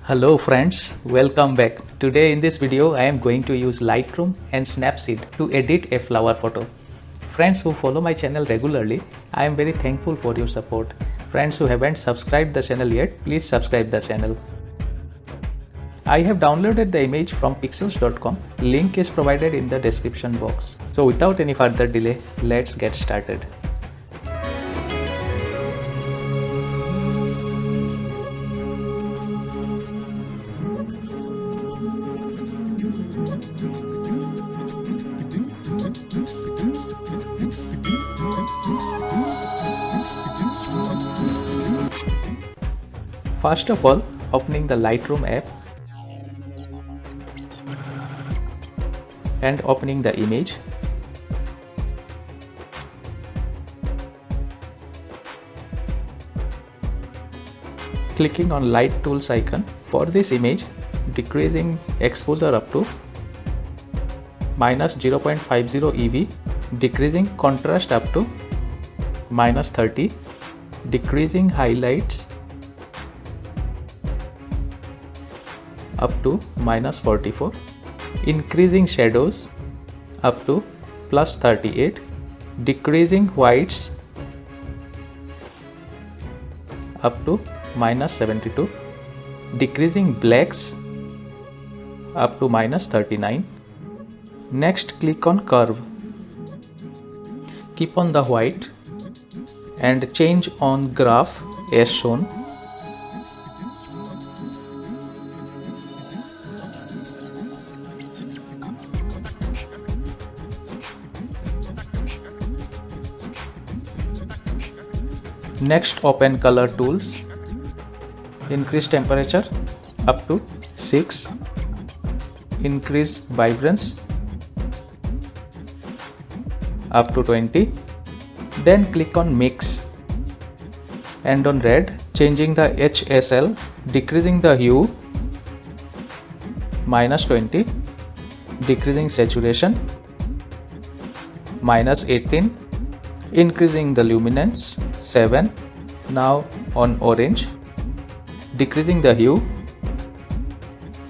Hello friends, welcome back. Today in this video I am going to use Lightroom and Snapseed to edit a flower photo. Friends who follow my channel regularly, I am very thankful for your support. Friends who haven't subscribed the channel yet, please subscribe the channel. I have downloaded the image from pixels.com. Link is provided in the description box. So without any further delay, let's get started. First of all, opening the Lightroom app and opening the image. Clicking on light tools icon. For this image, decreasing exposure up to minus 0.50 EV, decreasing contrast up to minus 30, decreasing highlights up to minus 44, increasing shadows up to plus 38, decreasing whites up to minus 72, decreasing blacks up to minus 39. Next, click on curve. Keep on the white and change on graph as shown. Next, open color tools. Increase temperature up to 6. Increase vibrance up to 20. Then click on mix and on red, changing the HSL, decreasing the hue minus 20, decreasing saturation minus 18, increasing the luminance 7. Now on orange, decreasing the hue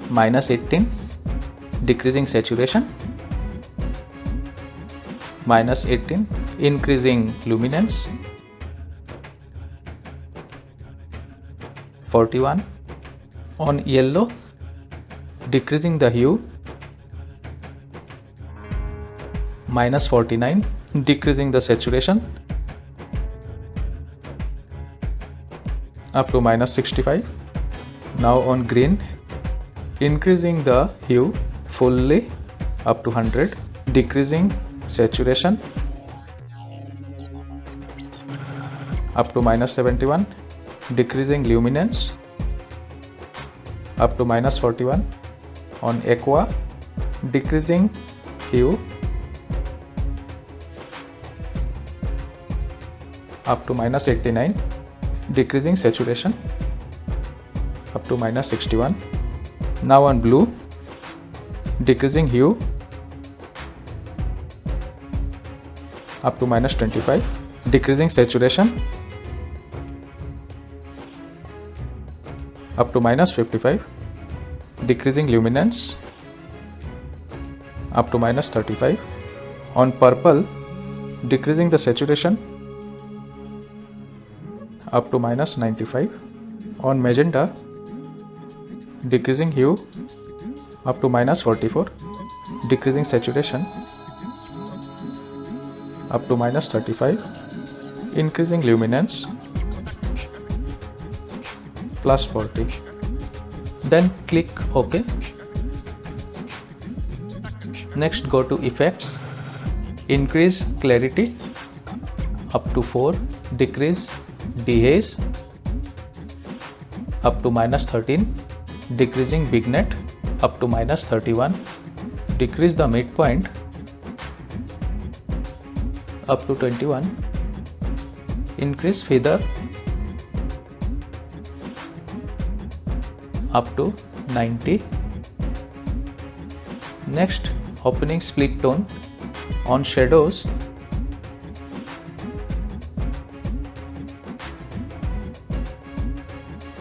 minus 18, decreasing saturation minus 18, increasing luminance 41. On yellow, decreasing the hue minus 49, decreasing the saturation up to minus 65. Now on green, increasing the hue fully up to 100, decreasing saturation up to minus 71, decreasing luminance up to minus 41. On aqua, decreasing hue up to minus 89, decreasing saturation up to minus 61. Now on blue, decreasing hue up to minus 25, decreasing saturation up to minus 55, decreasing luminance up to minus 35. On purple, decreasing the saturation up to minus 95. On magenta, decreasing hue up to minus 44, decreasing saturation up to minus 35, increasing luminance plus 40. Then click OK. Next, go to effects, increase clarity up to 4, decrease dehaze up to minus 13, decreasing vignette up to minus 31, decrease the midpoint up to 21, increase feather up to 90. Next, opening split tone. On shadows,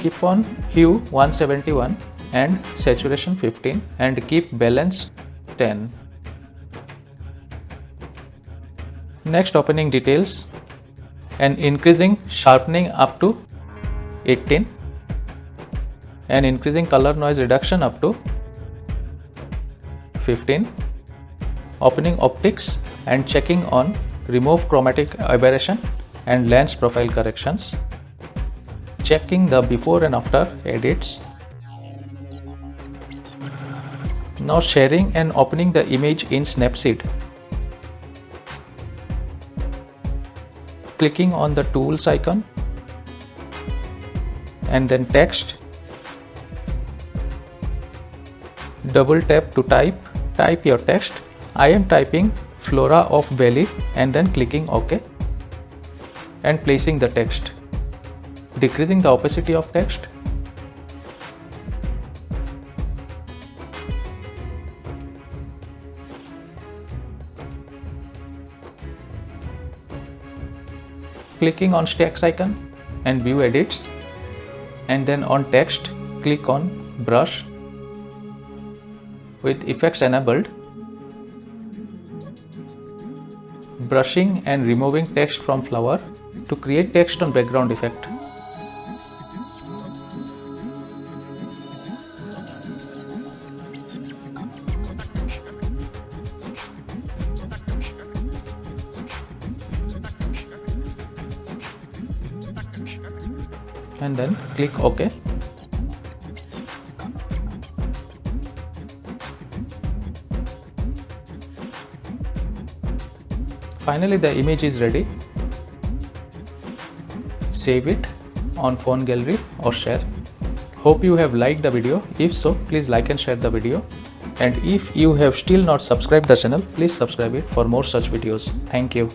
Keep on hue 171 and saturation 15 and keep balance 10. Next, opening details and increasing sharpening up to 18 and increasing color noise reduction up to 15. Opening optics and checking on remove chromatic aberration and lens profile corrections. Checking the before and after edits. Now sharing and opening the image in Snapseed. Clicking on the tools icon and then text. Double tap to type your text. I am typing Flora of Bali and then clicking OK and placing the text. Decreasing the opacity of text. Clicking on text icon and view edits, and then on text click on brush with effects enabled. Brushing and removing text from flower to create text on background effect. And then click OK. Finally, the image is ready. Save it on phone gallery or share. Hope you have liked the video. If so, please like and share the video. And if you have still not subscribed the channel, please subscribe it for more such videos. Thank you.